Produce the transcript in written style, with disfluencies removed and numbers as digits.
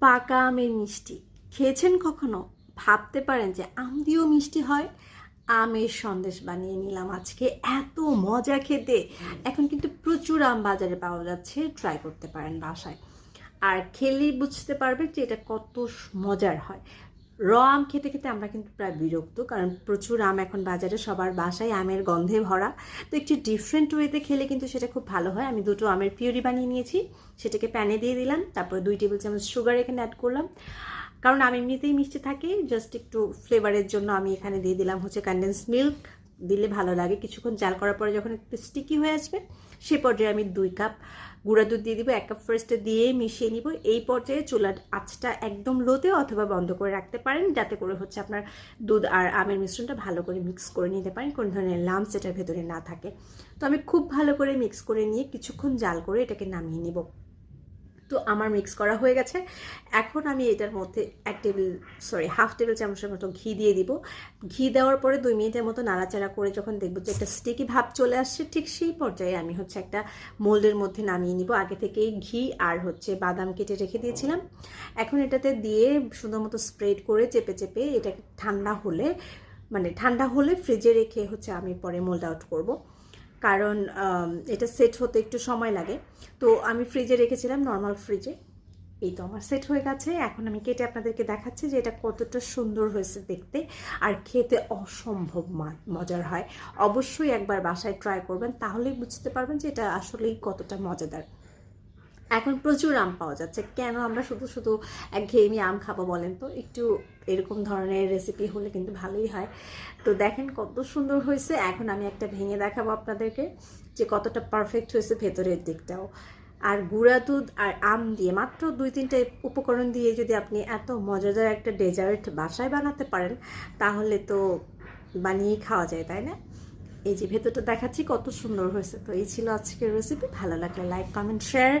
পাকা আমের মিষ্টি খেয়েছেন কখনো? ভাবতে পারেন যে আম দিয়েও মিষ্টি হয়। আমের সন্দেশ বানিয়ে নিলাম আজকে, এত মজা খেতে। এখন কিন্তু প্রচুর আম বাজারে পাওয়া যাচ্ছে, ট্রাই করতে পারেন বাসায়। আর খেলেই বুঝতে পারবেন যে এটা কত মজার হয়। আম খেতে খেতে আমরা কিন্তু প্রায় বিরক্ত, কারণ প্রচুর আম এখন বাজারে, সবার বাসায় আমের গন্ধে ভরা। তো একটু ডিফারেন্ট ওয়েতে খেলে কিন্তু সেটা খুব ভালো হয়। আমি দুটো আমের পিউরি বানিয়ে নিয়েছি, সেটাকে প্যানে দিয়ে দিলাম, তারপর 2 টেবিল চামচ সুগার এখানে অ্যাড করলাম। কারণ আম এমনিতেই মিষ্টি থাকে, জাস্ট একটু ফ্লেভারের জন্য আমি এখানে দিয়ে দিলাম হচ্ছে কনডেন্স মিল্ক। দিলে ভালো লাগে। কিছুক্ষণ জাল করার পরে যখন একটু স্টিকি হয়ে আসবে, সে পর্যায়ে আমি 2 কাপ গুঁড়া দুধ দিয়ে দিব। 1 কাপ ফার্স্টে দিয়ে মিশিয়ে নিব। এই পর্যায়ে চুলার আঁচটা একদম লোতে অথবা বন্ধ করে রাখতে পারেন, যাতে করে হচ্ছে আপনার দুধ আর আমের মিশ্রণটা ভালো করে মিক্স করে নিতে পারেন, কোনো ধরনের লাম্পস এটার ভেতরে না থাকে। তো আমি খুব ভালো করে মিক্স করে নিয়ে কিছুক্ষণ জাল করে এটাকে নামিয়ে নিব। তো আমার মিক্স করা হয়ে গেছে। এখন আমি এটার মধ্যে হাফ টেবিল চামচের মতো ঘি দিয়ে দিব। ঘি দেওয়ার পরে 2 মিনিটের মতো নাড়াচাড়া করে যখন দেখব যে একটা স্টিকি ভাব চলে আসছে, ঠিক সেই পর্যায়ে আমি হচ্ছে একটা মোল্ডের মধ্যে নামিয়ে নিব। আগে থেকেই ঘি আর হচ্ছে বাদাম কেটে রেখে দিয়েছিলাম। এখন এটাতে দিয়ে সুন্দর মতো স্প্রেড করে চেপে চেপে এটা ঠান্ডা হলে ফ্রিজে রেখে হচ্ছে আমি পরে মোল্ড আউট করব, কারণ এটা সেট হতে একটু সময় লাগে। তো আমি ফ্রিজে রেখেছিলাম, নর্মাল ফ্রিজে। এই তো আমার সেট হয়ে গেছে। এখন আমি কেটে আপনাদেরকে দেখাচ্ছি যে এটা কতটা সুন্দর হয়েছে দেখতে, আর খেতে অসম্ভব মজার হয়। অবশ্যই একবার বাসায় ট্রাই করবেন, তাহলেই বুঝতে পারবেন যে এটা আসলেই কতটা মজাদার। এখন প্রচুর আম পাওয়া যাচ্ছে, কেন আমরা শুধু শুধু একঘেয়েমি আম খাবো বলেন তো? একটু এরকম ধরনের রেসিপি হলে কিন্তু ভালোই হয়। তো দেখেন কত সুন্দর হয়েছে। এখন আমি একটা ভেঙে দেখাবো আপনাদেরকে যে কতটা পারফেক্ট হয়েছে ভেতরের দিকটাও। আর গুঁড়া দুধ আর আম দিয়ে মাত্র 2-3টা উপকরণ দিয়ে যদি আপনি এত মজাদার একটা ডেজার্ট বাসায় বানাতে পারেন, তাহলে তো বানিয়েই খাওয়া যায়, তাই না? এই যে ভেতরটা দেখাচ্ছি কত সুন্দর হয়েছে। তো এই ছিল আজকের রেসিপি। ভালো লাগলে লাইক, কমেন্ট, শেয়ার